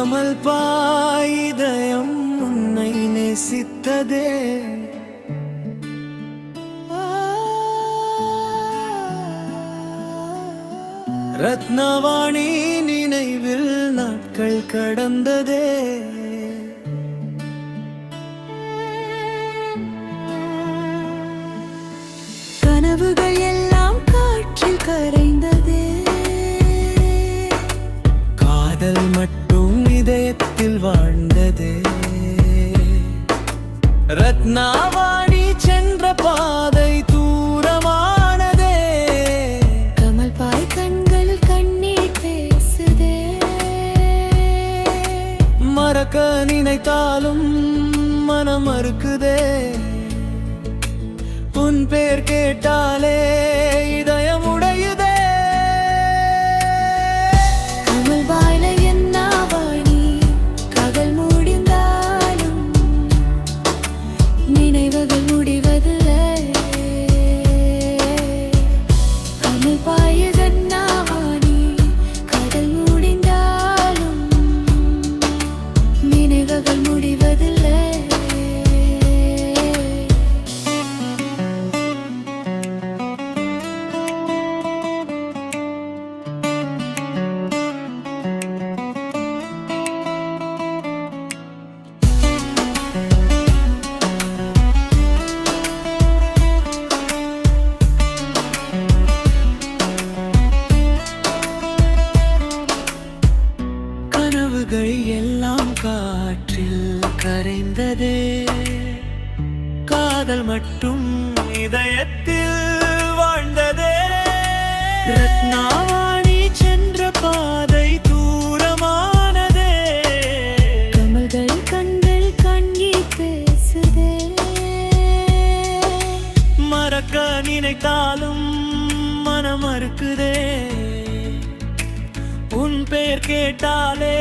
கமல் பாயிதயம் உன்னை நேசித்ததே. ரத்னவாணி நினைவில் நாட்கள் கடந்ததே. கனவுகள் எல்லாம் காற்றில் கரைந்ததே. காதல் மட்டும் இதயத்தில் வாழ்ந்ததே. ரத்னவாணி சென்ற பாதை தூரமானதே. கமல் பாய் கண்களில் கண்ணீர் பேசுதே. மறக்க நினைத்தாலும் மனம் மறுக்குதே. உன் பேர் கேட்டாலே இதயம் உடையுதே. கமல் பாய்ல என்ன வாணி காதல் முடிந்தாலும் நினைவுகள் முடிவதில்லை. கமல் பாயது என்ன வாணி காதல் முடிந்தாலும் நினைவுகள் முடிவதில்லை. கனவுகள் எல்லாம் காற்றில் கரைந்ததே. காதல் மட்டும் இதயத்தில் வாழ்ந்ததே. ரத்னவாணி சென்ற பாதை தூரமானதே. கமல்கள் கண்கள் கண்ணீர் பேசுதே. மறக்க நினைத்தாலும் மனம் மறுக்குதே. உன் பேர் கேட்டாலே